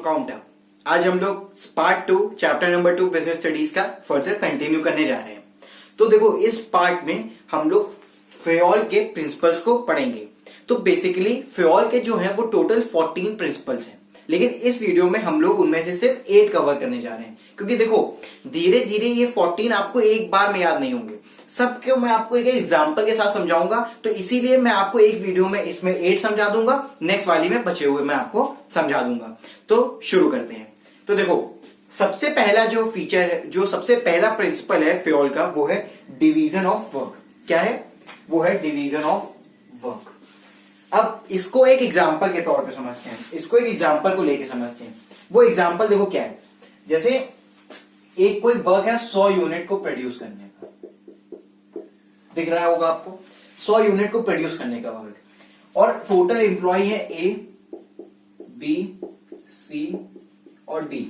Counter. आज हम लोग part 2 chapter number 2 business studies का फर्दर कंटिन्यू करने जा रहे हैं। तो देखो इस पार्ट में हम लोग फेयोल के प्रिंसिपल्स को पढ़ेंगे। तो बेसिकली फेयोल के जो है वो टोटल 14 प्रिंसिपल्स हैं, लेकिन इस वीडियो में हम लोग उनमें से सिर्फ 8 कवर करने जा रहे हैं, क्योंकि देखो धीरे धीरे ये 14 आपको एक बार में याद नहीं होंगे, सबके मैं आपको एक एग्जांपल के साथ समझाऊंगा। तो इसीलिए मैं आपको एक वीडियो में इसमें 8 समझा दूंगा, नेक्स्ट वाली में बचे हुए मैं आपको समझा दूंगा। तो शुरू करते हैं। तो देखो सबसे पहला जो फीचर है, जो सबसे पहला प्रिंसिपल है फेयोल का, वो है डिवीजन ऑफ वर्क। क्या है? वो है डिवीजन ऑफ वर्क। अब इसको एक एग्जांपल के तौर पे समझते हैं, इसको एक एग्जांपल को लेके समझते हैं। वो एग्जांपल देखो क्या है, जैसे एक कोई वर्क है 100 यूनिट को प्रोड्यूस करने का, दिख रहा होगा आपको 100 यूनिट को प्रोड्यूस करने का वर्क, और टोटल एम्प्लॉय है ए, बी, सी और डी।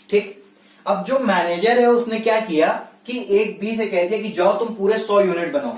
ठीक। अब जो मैनेजर है उसने क्या किया कि एक बी से कह दिया कि जाओ तुम पूरे 100 यूनिट बनाओ।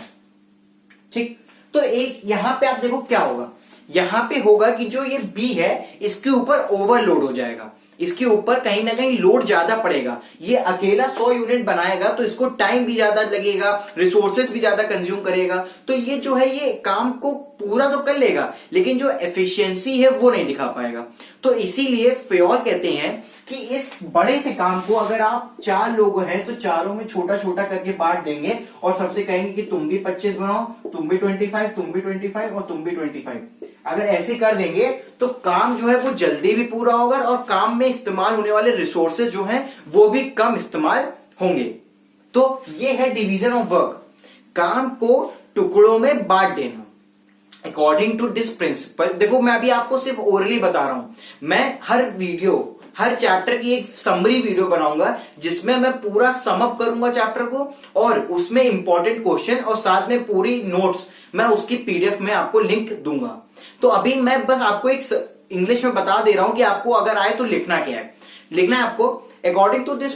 ठीक। तो एक यहां पे आप देखो क्या होगा, यहां पे होगा कि जो ये बी है इसके ऊपर ओवरलोड हो जाएगा, इसके ऊपर कहीं ना कहीं लोड ज्यादा पड़ेगा। ये अकेला 100 यूनिट बनाएगा तो इसको टाइम भी ज्यादा लगेगा, रिसोर्सेस भी ज्यादा कंज्यूम करेगा। तो ये जो है ये काम को पूरा तो कर लेगा, लेकिन जो एफिशिएंसी है वो नहीं दिखा पाएगा। तो इसीलिए फेयोल कहते हैं कि इस बड़े से काम को अगर आप 4 लोग हैं तो चारों में छोटा छोटा करके बांट देंगे, और सबसे कहेंगे कि तुम भी 25 बनाओ, तुम भी 25, तुम भी 25 और तुम भी 25। अगर ऐसे कर देंगे तो काम जो है वो जल्दी भी पूरा होगा, और काम में इस्तेमाल होने वाले रिसोर्सेज जो हैं वो भी कम इस्तेमाल होंगे। तो ये है डिवीजन ऑफ वर्क, काम को टुकड़ों में बांट देना। अकॉर्डिंग टू दिस प्रिंसिपल, देखो मैं अभी आपको सिर्फ ओरली बता रहा हूं, मैं हर चैप्टर की एक समरी वीडियो बनाऊंगा जिसमें मैं पूरा समअप करूंगा चैप्टर को, और उसमें इंपॉर्टेंट क्वेश्चन और साथ में पूरी नोट्स मैं उसकी पीडीएफ में आपको लिंक दूंगा। तो अभी मैं बस आपको एक इंग्लिश में बता दे रहा हूं कि आपको अगर आए तो लिखना क्या है। लिखना है आपको अकॉर्डिंग टू दिस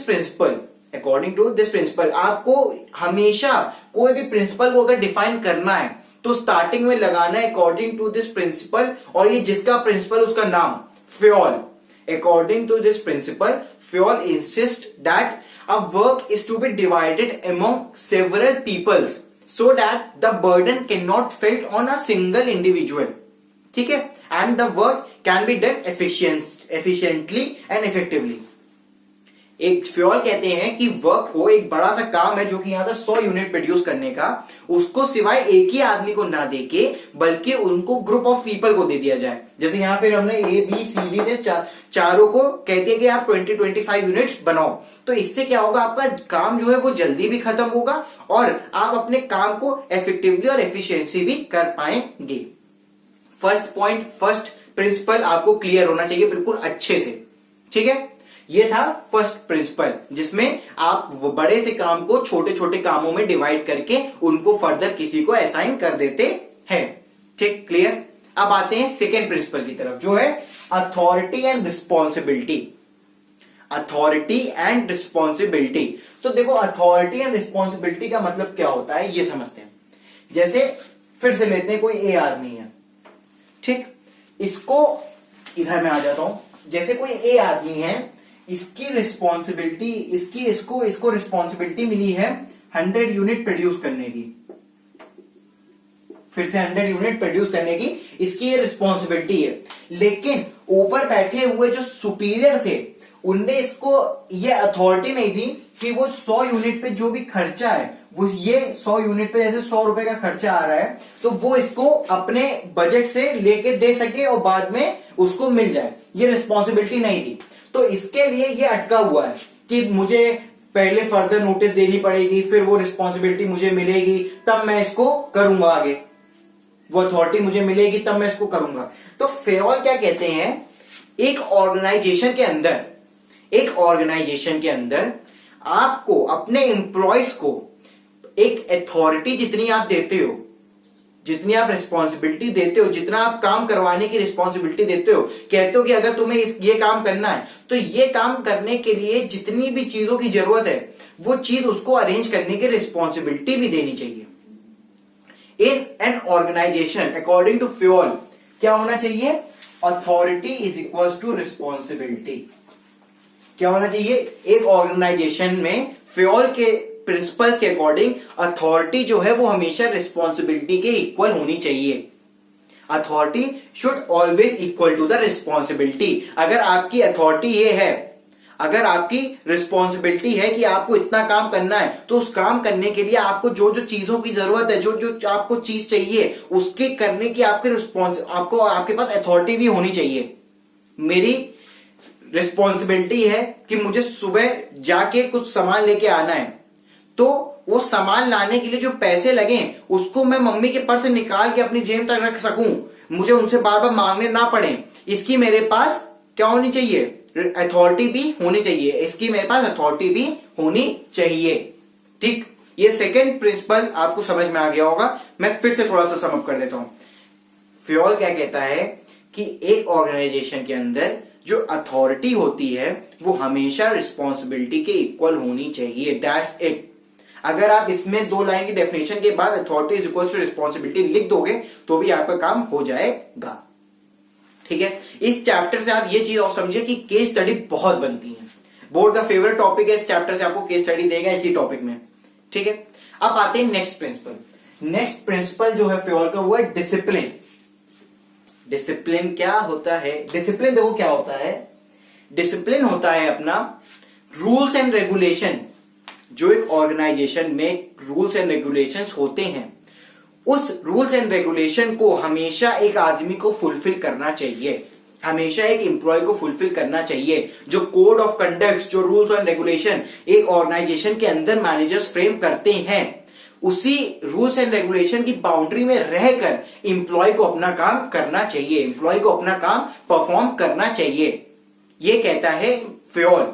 प्रिंसिपल। आपको हमेशा कोई भी प्रिंसिपल को अगर डिफाइन करना है तो स्टार्टिंग में लगाना है अकॉर्डिंग टू दिस प्रिंसिपल, और ये जिसका प्रिंसिपल उसका नाम Fayol. According to this principle, Fayol insists that a work is to be divided among several peoples so that the burden cannot felt on a single individual. ठीक है? And the work can be done efficiently and effectively. एक Fayol कहते हैं कि work को, एक बड़ा सा काम है जो कि यहां था 100 यूनिट प्रोड्यूस करने का, उसको सिवाय एक ही आदमी को ना देके बल्कि उनको ग्रुप ऑफ पीपल को दे दिया जाए। जैसे यहां फिर हमने ए बी सी डी थे, चारों को कहते हैं कि आप 20-25 यूनिट्स बनाओ। तो इससे क्या होगा, आपका काम जो है वो जल्दी भी खत्म होगा और आप अपने काम को इफेक्टिवली और एफिशिएंसी भी कर पाएंगे। फर्स्ट प्रिंसिपल आपको क्लियर होना चाहिए बिल्कुल अच्छे से। ठीक है? ये था फर्स्ट प्रिंसिपल, जिसमें आप बड़े से काम को छोटे छोटे कामों में डिवाइड करके उनको फर्दर किसी को असाइन कर देते हैं। ठीक, क्लियर? अब आते हैं सेकेंड प्रिंसिपल की तरफ, जो है authority and responsibility. Authority and responsibility. तो देखो अथॉरिटी एंड रिस्पॉन्सिबिलिटी का मतलब क्या होता है ये समझते हैं। जैसे फिर से लेते हैं, कोई ए आदमी है, ठीक, इसको इधर में आ जाता हूं। जैसे कोई ए आदमी है, इसकी रिस्पॉन्सिबिलिटी, इसको रिस्पॉन्सिबिलिटी मिली है 100 यूनिट प्रोड्यूस करने की। फिर से 100 यूनिट प्रोड्यूस करने की इसकी ये रिस्पॉन्सिबिलिटी है, लेकिन ऊपर बैठे हुए जो सुपीरियर थे उनने इसको ये अथॉरिटी नहीं दी कि वो 100 यूनिट पे जो भी खर्चा है, वो ये 100 यूनिट पे जैसे 100 रुपए का खर्चा आ रहा है तो वो इसको अपने बजट से लेके दे सके और बाद में उसको मिल जाए। ये रिस्पॉन्सिबिलिटी नहीं थी, तो इसके लिए ये अटका हुआ है कि मुझे पहले फर्दर नोटिस देनी पड़ेगी, फिर वो रिस्पॉन्सिबिलिटी मुझे मिलेगी, तब मैं इसको करूंगा, आगे वो अथॉरिटी मुझे मिलेगी तब मैं इसको करूंगा। तो फेयोल क्या कहते हैं, एक ऑर्गेनाइजेशन के अंदर आपको अपने एम्प्लॉयज को एक अथॉरिटी जितनी आप देते हो, जितनी आप रिस्पॉन्सिबिलिटी देते हो, जितना आप काम करवाने की रिस्पॉन्सिबिलिटी देते हो, कहते हो कि अगर तुम्हें ये काम करना है तो ये काम करने के लिए जितनी भी चीजों की जरूरत है वो चीज उसको अरेंज करने की रिस्पॉन्सिबिलिटी भी देनी चाहिए। In an organization according to Fayol क्या होना चाहिए, authority is equal to responsibility. क्या होना चाहिए? एक ऑर्गेनाइजेशन में फ्योल के प्रिंसिपल्स के अकॉर्डिंग अथॉरिटी जो है वो हमेशा रिस्पॉन्सिबिलिटी के इक्वल होनी चाहिए। Authority should always equal to the responsibility. अगर आपकी अथॉरिटी ये है, अगर आपकी रिस्पॉन्सिबिलिटी है कि आपको इतना काम करना है, तो उस काम करने के लिए आपको जो जो चीजों की जरूरत है, जो जो आपको चीज चाहिए, उसके करने की आपको आपके पास अथॉरिटी भी होनी चाहिए। मेरी रिस्पॉन्सिबिलिटी है कि मुझे सुबह जाके कुछ सामान लेके आना है, तो वो सामान लाने के लिए जो पैसे लगे उसको मैं मम्मी के पर्स से निकाल के अपनी जेब तक रख सकूं, मुझे उनसे बार बार मांगने ना पड़े, इसकी मेरे पास क्या होनी चाहिए? अथॉरिटी भी होनी चाहिए। इसकी मेरे पास अथॉरिटी भी होनी चाहिए। ठीक, ये सेकंड प्रिंसिपल आपको समझ में आ गया होगा। मैं फिर से थोड़ा सा सम अप कर देता हूं। फ्योल क्या कहता है कि एक ऑर्गेनाइजेशन के अंदर जो अथॉरिटी होती है वो हमेशा रिस्पॉन्सिबिलिटी के इक्वल होनी चाहिए। That's it. अगर आप इसमें 2 लाइन की डेफिनेशन के बाद authority is equal to responsibility लिख दोगे तो भी आपका काम हो जाएगा। ठीक है, इस चैप्टर से आप ये चीज और समझिए कि केस स्टडी बहुत बनती है। बोर्ड का फेवरेट टॉपिक है, इस चैप्टर से आपको केस स्टडी देगा इसी टॉपिक में। ठीक है, अब आते हैं नेक्स्ट प्रिंसिपल। नेक्स्ट प्रिंसिपल जो है फ्योल का वो है डिसिप्लिन। डिसिप्लिन क्या होता है? डिसिप्लिन देखो क्या होता है। डिसिप्लिन होता है अपना रूल्स एंड रेगुलेशन। जो एक ऑर्गेनाइजेशन में रूल्स एंड रेगुलेशंस होते हैं, उस रूल्स एंड रेगुलेशन को हमेशा एक आदमी को फुलफिल करना चाहिए, हमेशा एक एम्प्लॉय को फुलफिल करना चाहिए। जो कोड ऑफ कंडक्ट, जो रूल्स एंड रेगुलेशन एक ऑर्गेनाइजेशन के अंदर मैनेजर्स फ्रेम करते हैं, उसी रूल्स एंड रेगुलेशन की बाउंड्री में रहकर एम्प्लॉय को अपना काम करना चाहिए, एम्प्लॉय को अपना काम परफॉर्म करना चाहिए। ये कहता है फ्योल।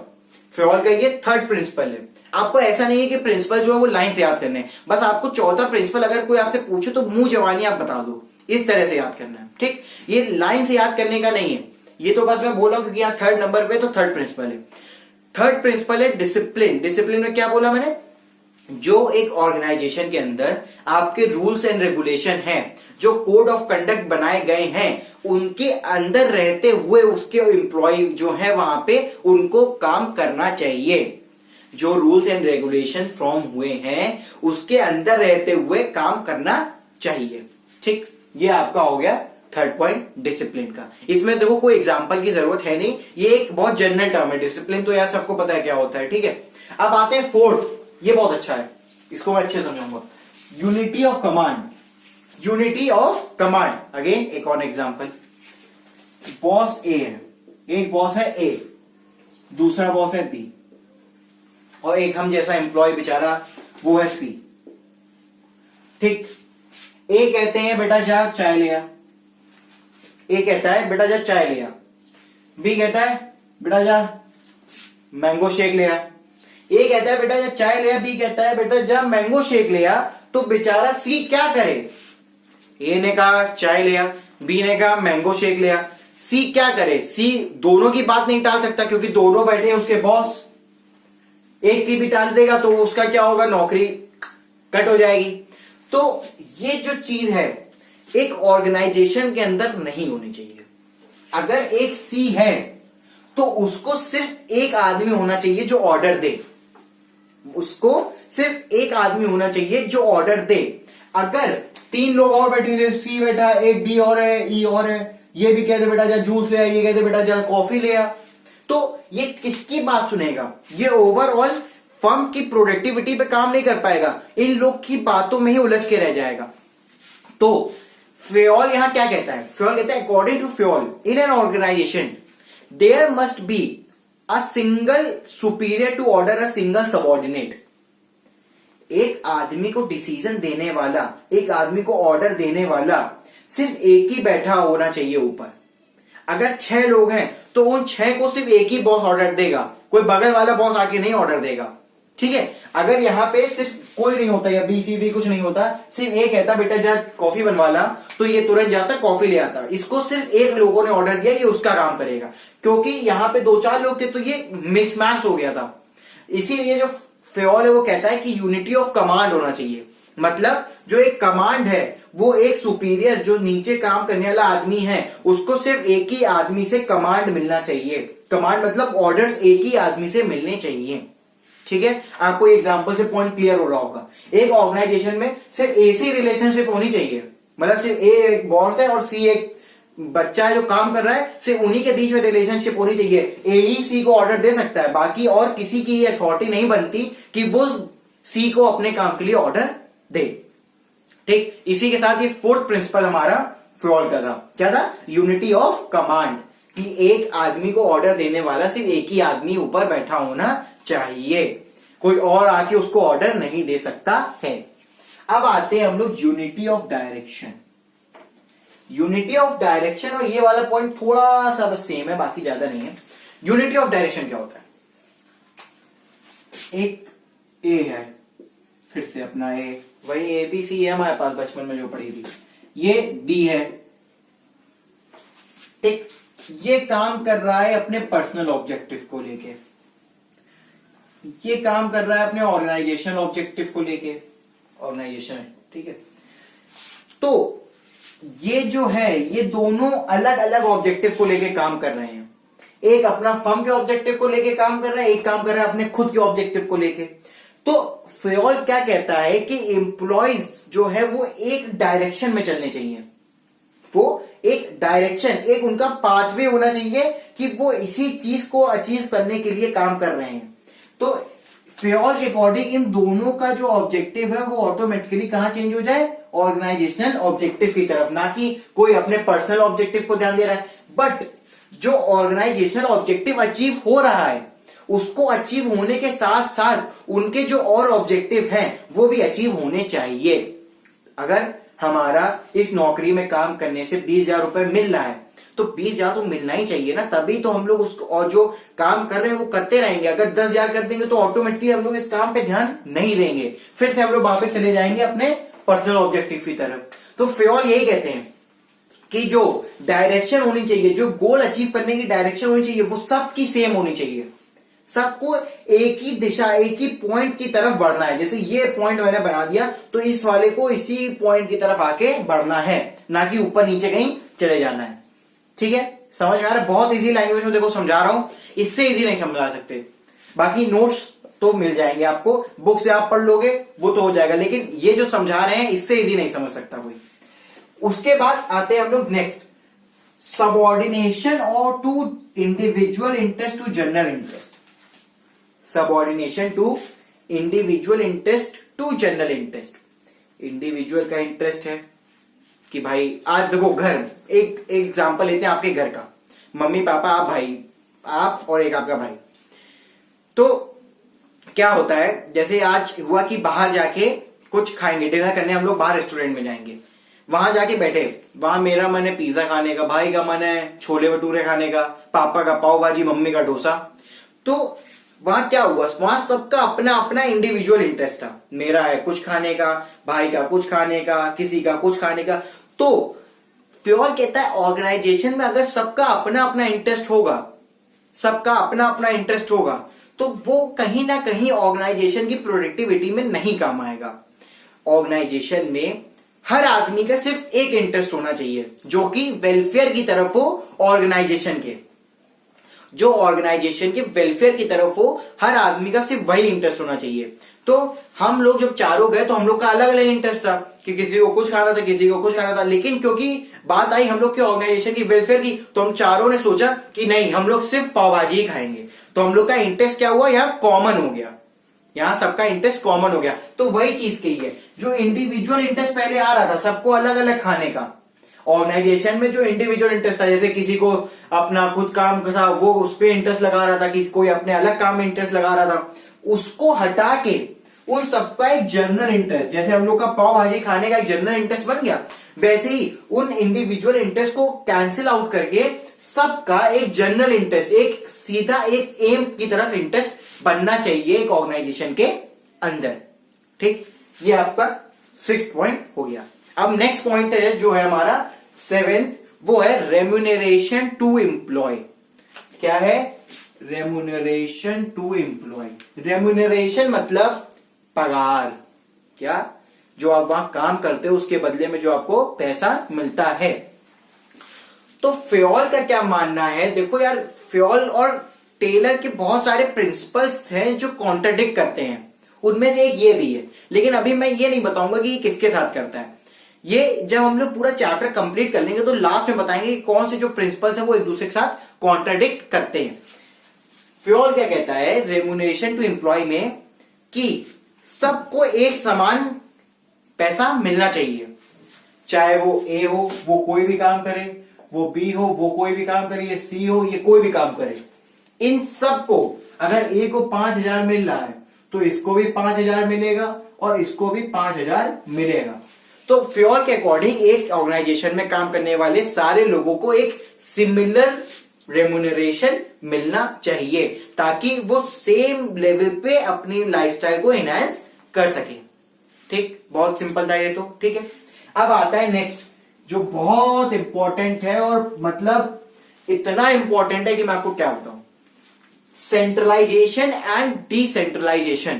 फ्योल का ये थर्ड प्रिंसिपल है। आपको ऐसा नहीं है कि प्रिंसिपल जो है वो लाइन से याद करने हैं, बस आपको चौथा प्रिंसिपल अगर कोई आपसे पूछे तो मुंह जवानी आप बता दो, इस तरह से याद करना है। ठीक, ये लाइन से याद करने का नहीं है, ये तो बस मैं बोल रहा हूं क्योंकि यहाँ थर्ड नंबर पे तो थर्ड प्रिंसिपल है। थर्ड प्रिंसिपल है डिसिप्लिन। डिसिप्लिन में क्या बोला मैंने? जो एक ऑर्गेनाइजेशन के अंदर आपके रूल्स एंड रेगुलेशन हैं, जो कोड ऑफ कंडक्ट बनाए गए हैं, उनके अंदर रहते हुए उसके एम्प्लॉय जो है वहां पे उनको काम करना चाहिए। जो रूल्स एंड रेगुलेशन फॉर्म हुए हैं उसके अंदर रहते हुए काम करना चाहिए। ठीक, ये आपका हो गया थर्ड पॉइंट डिसिप्लिन का। इसमें देखो कोई एग्जांपल की जरूरत है नहीं, ये एक बहुत जनरल टर्म है। डिसिप्लिन तो यार सबको पता है क्या होता है। ठीक है, अब आते हैं फोर्थ। ये बहुत अच्छा है, इसको मैं अच्छे समझाऊंगा। Unity of command. Unity of command again एक और एग्जांपल। बॉस ए है, एक बॉस है ए, दूसरा बॉस है बी, और एक हम जैसा एम्प्लॉय बेचारा वो है सी। ठीक, ए कहते हैं बेटा जा चाय ले आ, ए कहता है बेटा जा चाय ले आ, बी कहता है बेटा जा मैंगो शेक ले आ। ए कहता है बेटा जा चाय ले आ, बी कहता है बेटा जा मैंगो शेक ले आ। तो बेचारा सी क्या करे? ए ने कहा चाय ले आ, बी ने कहा मैंगो शेक ले आ। सी क्या करे? सी दोनों की बात नहीं टाल सकता क्योंकि दोनों बैठे हैं उसके बॉस। एक की भी टाल देगा तो उसका क्या होगा? नौकरी कट हो जाएगी। तो ये जो चीज है एक ऑर्गेनाइजेशन के अंदर नहीं होनी चाहिए। अगर एक सी है तो उसको सिर्फ एक आदमी होना चाहिए जो ऑर्डर दे, उसको सिर्फ एक आदमी होना चाहिए जो ऑर्डर दे। अगर 3 लोग और बैठे, सी बैठा, एक बी और है, ई और है, ये भी कहते बेटा जा जूस ले आ, ये कहते बेटा जा कॉफी ले आ, तो ये किसकी बात सुनेगा? ये ओवरऑल फर्म की प्रोडक्टिविटी पे काम नहीं कर पाएगा, इन लोग की बातों में ही उलझ के रह जाएगा। तो फ्योल यहां क्या कहता है? फ्योल कहता है according to Fayol in an organization there must be a single superior to order a single subordinate. एक आदमी को डिसीजन देने वाला, एक आदमी को ऑर्डर देने वाला सिर्फ एक ही बैठा होना चाहिए ऊपर। अगर 6 लोग हैं तो उन 6 को सिर्फ एक ही बॉस ऑर्डर देगा, कोई बगल वाला बॉस आके नहीं ऑर्डर देगा। ठीक है, अगर यहां पे सिर्फ कोई नहीं होता या बी सी डी कुछ नहीं होता, सिर्फ एक कहता बेटा जा कॉफी बनवा ला, तो ये तुरंत जाता कॉफी ले आता। इसको सिर्फ एक लोगों ने ऑर्डर दिया, ये उसका काम करेगा। क्योंकि यहां पे 2-4 लोग थे तो ये मिक्स मैच हो गया था। इसीलिए जो फ्योल है वो कहता है कि यूनिटी ऑफ कमांड होना चाहिए। मतलब जो एक कमांड है वो एक सुपीरियर जो नीचे काम करने वाला आदमी है उसको सिर्फ एक ही आदमी से कमांड मिलना चाहिए। कमांड मतलब ऑर्डर्स एक ही आदमी से मिलने चाहिए। ठीक है, आपको एग्जांपल से पॉइंट क्लियर हो रहा होगा। एक ऑर्गेनाइजेशन में सिर्फ ऐसी रिलेशनशिप होनी चाहिए, मतलब सिर्फ ए एक बॉस है और सी एक बच्चा है जो काम कर रहा है, सिर्फ उन्हीं के बीच में रिलेशनशिप होनी चाहिए। ए ही सी को ऑर्डर दे सकता है, बाकी और किसी की अथॉरिटी नहीं बनती कि वो सी को अपने काम के लिए ऑर्डर दे। ठीक, इसी के साथ ये फोर्थ प्रिंसिपल हमारा फ्रॉल का था। क्या था? यूनिटी ऑफ कमांड, कि एक आदमी को ऑर्डर देने वाला सिर्फ एक ही आदमी ऊपर बैठा होना चाहिए, कोई और आके उसको ऑर्डर नहीं दे सकता है। अब आते हैं हम लोग unity of direction. Unity of direction और ये वाला पॉइंट थोड़ा सा बस सेम है, बाकी ज्यादा नहीं है। यूनिटी ऑफ डायरेक्शन क्या होता है? एक ए है, फिर से अपना ए, वही एबीसी है हमारे पास बचपन में जो पढ़ी थी। ये बी है, ठीक, ये काम कर रहा है अपने पर्सनल ऑब्जेक्टिव को लेके, ये काम कर रहा है अपने ऑर्गेनाइजेशन ऑब्जेक्टिव को लेके, ऑर्गेनाइजेशन है, ठीक है। तो ये जो है ये दोनों अलग अलग ऑब्जेक्टिव को लेके काम कर रहे हैं। एक अपना फर्म के ऑब्जेक्टिव को लेके काम कर रहा है, एक काम कर रहा है अपने खुद के ऑब्जेक्टिव को लेके। तो फ्योल क्या कहता है कि एम्प्लॉयज जो है वो एक डायरेक्शन में चलने चाहिए, वो एक डायरेक्शन, एक उनका पाथवे होना चाहिए कि वो इसी चीज को अचीव करने के लिए काम कर रहे हैं। तो फ्योल के अकॉर्डिंग इन दोनों का जो ऑब्जेक्टिव है वो ऑटोमेटिकली कहां चेंज हो जाए? ऑर्गेनाइजेशनल ऑब्जेक्टिव की तरफ, ना कि कोई अपने पर्सनल ऑब्जेक्टिव को ध्यान दे रहा है। बट जो ऑर्गेनाइजेशनल ऑब्जेक्टिव अचीव हो रहा है उसको अचीव होने के साथ साथ उनके जो और ऑब्जेक्टिव हैं वो भी अचीव होने चाहिए। अगर हमारा इस नौकरी में काम करने से 20,000 रुपए मिल रहा है तो 20,000 तो मिलना ही चाहिए ना, तभी तो हम लोग उसको और जो काम कर रहे हैं वो करते रहेंगे। अगर 10,000 कर देंगे तो ऑटोमेटिकली हम लोग इस काम पे ध्यान नहीं देंगे, फिर से हम लोग वापस चले जाएंगे अपने पर्सनल ऑब्जेक्टिव की तरफ। तो फ्योल यही कहते हैं कि जो डायरेक्शन होनी चाहिए, जो गोल अचीव करने की डायरेक्शन होनी चाहिए वो सबकी सेम होनी चाहिए। सबको एक ही दिशा, एक ही पॉइंट की तरफ बढ़ना है। जैसे ये पॉइंट मैंने बना दिया तो इस वाले को इसी पॉइंट की तरफ आके बढ़ना है, ना कि ऊपर नीचे कहीं चले जाना है। ठीक है, समझ में आ रहा है? बहुत इजी लैंग्वेज में देखो समझा रहा हूं, इससे इजी नहीं समझा सकते। बाकी नोट्स तो मिल जाएंगे आपको, बुक से आप पढ़ लोगे वो तो हो जाएगा, लेकिन ये जो समझा रहे हैं इससे इजी नहीं समझ सकता कोई। उसके बाद आते हैं हम लोग नेक्स्ट, सबऑर्डिनेशन और to individual interest to general interest. Subordination to individual interest to general interest. Individual का इंटरेस्ट है कि भाई आज देखो घर, एक एग्जांपल लेते हैं आपके घर का, मम्मी पापा आप भाई, आप और एक आपका भाई। तो क्या होता है, जैसे आज हुआ कि बाहर जाके कुछ खाएंगे, डिनर करने हम लोग बाहर रेस्टोरेंट में जाएंगे, वहां जाके बैठे, वहां मेरा मन है पिज्जा खाने का, भाई का मन है छोले भटूरे खाने का, पापा का पाव भाजी, मम्मी का डोसा। तो वहां क्या हुआ, वहां सबका अपना अपना इंडिविजुअल इंटरेस्ट था। मेरा है कुछ खाने का, भाई का कुछ खाने का, किसी का कुछ खाने का। तो प्योर कहता है ऑर्गेनाइजेशन में अगर सबका अपना अपना इंटरेस्ट होगा, सबका अपना अपना इंटरेस्ट होगा, तो वो कहीं ना कहीं ऑर्गेनाइजेशन की प्रोडक्टिविटी में नहीं काम आएगा। ऑर्गेनाइजेशन में हर आदमी का सिर्फ एक इंटरेस्ट होना चाहिए जो कि वेलफेयर की तरफ हो, ऑर्गेनाइजेशन के, जो ऑर्गेनाइजेशन के वेलफेयर की तरफ हो, हर आदमी का सिर्फ वही इंटरेस्ट होना चाहिए। तो हम लोग जब चारों गए तो हम लोग का अलग अलग इंटरेस्ट था कि किसी को कुछ खाना था, किसी को कुछ खाना था, लेकिन क्योंकि बात आई हम लोग के ऑर्गेनाइजेशन की वेलफेयर की, तो हम चारों ने सोचा कि नहीं हम लोग सिर्फ पाव भाजी ही खाएंगे। तो हम लोग का इंटरेस्ट क्या हुआ, यहाँ कॉमन हो गया, यहाँ सबका इंटरेस्ट कॉमन हो गया। तो वही चीज कही है, जो इंडिविजुअल इंटरेस्ट पहले आ रहा था सबको अलग अलग खाने का, ऑर्गेनाइजेशन में जो इंडिविजुअल इंटरेस्ट था, जैसे किसी को अपना खुद काम था वो उस पर इंटरेस्ट लगा रहा था, किसी कोई अपने अलग काम में इंटरेस्ट लगा रहा था, उसको हटा के उन सबका एक जनरल इंटरेस्ट, जैसे हम लोग का पाव भाजी खाने का एक जनरल इंटरेस्ट बन गया, वैसे ही उन इंडिविजुअल इंटरेस्ट को कैंसिल आउट करके सबका एक जनरल इंटरेस्ट, एक सीधा एक एम की तरफ इंटरेस्ट बनना चाहिए एक ऑर्गेनाइजेशन के अंदर। ठीक, ये आपका 6th पॉइंट हो गया। अब नेक्स्ट पॉइंट है जो है हमारा 7th, वो है रेम्यूनरेशन टू एम्प्लॉय। क्या है? Remuneration to employ. रेम्यूनरेशन मतलब पगार। क्या? जो आप वहां काम करते हो उसके बदले में जो आपको पैसा मिलता है। तो फेयोल का क्या मानना है? देखो यार, फेयोल और टेलर के बहुत सारे प्रिंसिपल्स हैं जो कॉन्ट्राडिक्ट करते हैं, उनमें से एक ये भी है, लेकिन अभी मैं ये नहीं बताऊंगा कि ये किसके साथ करता है। ये जब हम लोग पूरा चैप्टर कंप्लीट कर लेंगे तो लास्ट में बताएंगे कि कौन से जो प्रिंसिपल्स हैं वो एक दूसरे के साथ कॉन्ट्राडिक्ट करते हैं। फेयोल क्या कहता है रेम्यूनरेशन टू एम्प्लॉय में कि सबको एक समान पैसा मिलना चाहिए, चाहे वो ए हो वो कोई भी काम करे, वो बी हो वो कोई भी काम करे, ये सी हो ये कोई भी काम करे। इन सबको अगर ए को 5,000 मिल रहा है तो इसको भी 5,000 मिलेगा और इसको भी 5,000 मिलेगा। तो फेयोल के अकॉर्डिंग एक ऑर्गेनाइजेशन में काम करने वाले सारे लोगों को एक सिमिलर रेम्यूनरेशन मिलना चाहिए ताकि वो सेम लेवल पे अपनी लाइफस्टाइल को एनहांस कर सके। ठीक, बहुत सिंपल था ये तो। ठीक है, अब आता है नेक्स्ट जो बहुत इंपॉर्टेंट है और मतलब इतना इंपॉर्टेंट है कि मैं आपको क्या बताऊं, सेंट्रलाइजेशन एंड डिसेंट्रलाइजेशन।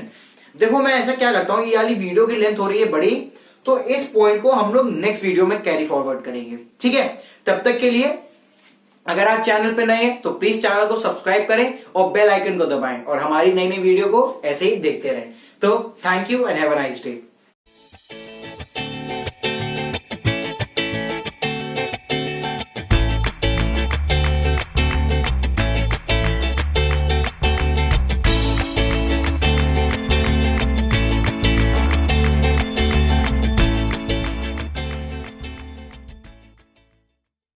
देखो मैं ऐसा क्या करता हूं कि यार वीडियो की लेंथ हो रही है बड़ी, तो इस पॉइंट को हम लोग नेक्स्ट वीडियो में कैरी फॉरवर्ड करेंगे। ठीक है, तब तक के लिए अगर आप चैनल पे नए हैं तो प्लीज चैनल को सब्सक्राइब करें और बेल आइकन को दबाएं और हमारी नई नई वीडियो को ऐसे ही देखते रहें। तो thank you and have a nice day.